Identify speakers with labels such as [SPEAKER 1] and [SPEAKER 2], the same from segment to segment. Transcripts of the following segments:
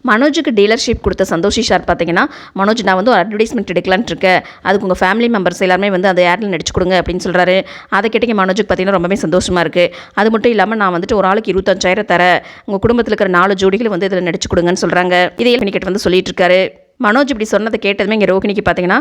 [SPEAKER 1] மனோஜுக்கு dealership கொடுத்த Santoshi sir பார்த்தீங்கன்னா, மனோஜ் நான் வந்து ஒரு அட்வர்டைஸ்மெண்ட் எடுக்கலான்னு இருக்கேன், அதுக்கு உங்கள் ஃபேமிலி மெம்பர்ஸ் எல்லாருமே வந்து அந்த ஆடில் நடிச்சு கொடுங்க அப்படின்னு சொல்கிறாரு. அதை கேட்டீங்க மனோஜுக்கு பார்த்தீங்கன்னா ரொம்பவே சந்தோஷமாக இருக்குது. அது மட்டும் இல்லாமல் நான் வந்துட்டு ஒரு ஆளுக்கு 25,000 தரேன், உங்கள் குடும்பத்தில் இருக்கிற 4 ஜோடிகள் வந்து இதில் நடிச்சு கொடுங்கன்னு சொல்கிறாங்க. இதையே பண்ணிக்கிட்டு வந்து சொல்லிட்டு இருக்காரு. மனோஜ் இப்படி சொன்னதை கேட்டதுமே இங்கே ரோகிணிக்கு பார்த்தீங்கன்னா,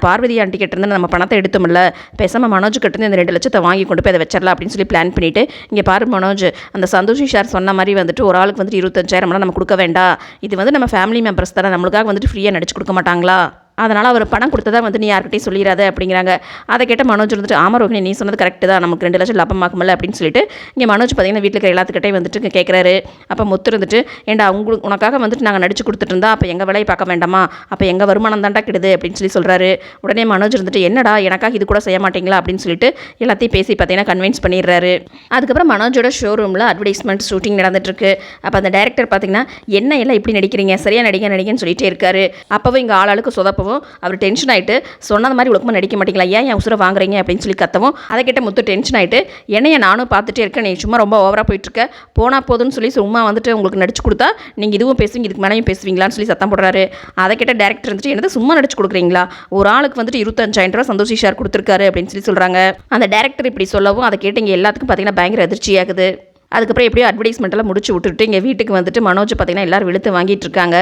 [SPEAKER 1] பார்வதி ஆண்டி கிட்டேருந்து நம்ம பணத்தை எடுத்தோம்ல, பேசாமல் மனோஜ் கிட்டேருந்து இந்த 2 லட்சத்தை வாங்கி கொண்டு போய் அதை வச்சிடலாம் அப்படின்னு சொல்லி பிளான் பண்ணிவிட்டு, இங்கே பாரு மனோஜ், அந்த சந்தோஷி சார் சொன்ன மாதிரி வந்துட்டு ஒரு ஆளுக்கு வந்துட்டு 25,000 நம்ம கொடுக்க வேண்டாம், இது வந்து நம்ம ஃபேமிலி மெம்பர்ஸ் தானே, நம்மளுக்காக வந்துட்டு ஃப்ரீயாக நடிச்சு கொடுக்க மாட்டாங்களா, அதனால் அவர் பணம் கொடுத்ததா வந்து நீ யார்கிட்டையும் சொல்லிடாத அப்படிங்கிறாங்க. அதை கேட்ட மனோஜ் வந்துட்டு ஆமா ரோகிணி நீ சொன்னது கரெக்டு தான், நமக்கு 2 லட்சம் லாபமாக்குமில்ல அப்படின்னு சொல்லிட்டு இங்கே மனோஜ் பார்த்தீங்கன்னா வீட்டில் இருக்கிற எல்லாத்துக்கிட்டையும் வந்துட்டு கேட்குறாரு. அப்போ முத்து இருந்துட்டு, ஏண்டா உனக்காக வந்துட்டு நாங்கள் நடிச்சு கொடுத்துட்டு இருந்தா அப்போ எங்கள் வேலையை பார்க்க வேண்டாமா, அப்போ எங்கள் வருமானம் தாண்டா கிடுது அப்படின்னு சொல்லி சொல்கிறாரு. உடனே மனோஜ் இருந்துட்டு என்னடா எனக்காக இது கூட செய்ய மாட்டீங்களா அப்படின்னு சொல்லிட்டு எல்லாத்தையும் பேசி பார்த்தீங்கன்னா கன்வின்ஸ் பண்ணிடுறாரு. அதுக்கப்புறம் மனோஜோட ஷோரூமில் அட்வர்டைஸ்மெண்ட் ஷூட்டிங் நடந்துட்டுருக்கு. அப்போ அந்த டேரக்டர் பார்த்தீங்கன்னா என்ன எல்லாம் இப்படி நடிக்கிறீங்க, சரியாக நடிகன்னு சொல்லிட்டே இருக்காரு. அப்போவும் இங்கே ஆளுக்கு சொதப்பவும் அவர் டென்ஷன் ஆகிட்டு, சொன்னது மாதிரி உலகமாக நடிக்க மாட்டீங்களா, ஏன் என் உசுரை வாங்குறீங்க அப்படின்னு சொல்லி கத்தவும், அதை கேட்ட முத்து டென்ஷன் ஆகிட்டு, என்னைய நானும் பார்த்துட்டே இருக்கேன், நீ சும்மா ரொம்ப ஓவராக போயிட்டுருக்க, போனால் போதுன்னு சொல்லி சும்மா வந்துட்டு உங்களுக்கு நடிச்சு கொடுத்தா நீங்கள் இதுவும் பேசுவீங்க இதுக்கு மேலேயும் பேசுவீங்களான்னு சொல்லி சத்தம் போடுறாரு. அதை கேட்ட டேரக்டர் வந்துட்டு என்னது சும்மா நடிச்சு கொடுக்குறீங்களா, ஒரு ஆளுக்கு வந்துட்டு 25,000 சந்தோஷி சார் கொடுத்துருக்காரு அப்படின்னு சொல்லி சொல்கிறாங்க. அந்த டேரக்டர் இப்படி சொல்லவும் அதை கேட்டு இங்கே எல்லாத்துக்கும் பார்த்தீங்கன்னா பயங்கர அதிர்ச்சியாகுது. அதுக்கப்புறம் எப்படியோ அட்வர்டைஸ்மெண்ட்டெல்லாம் முடிச்சு விட்டுட்டு இங்கே வீட்டுக்கு வந்துட்டு மனோஜ் பார்த்தீங்கன்னா எல்லோரும் வெளுத்து வாங்கிட்டு இருக்காங்க.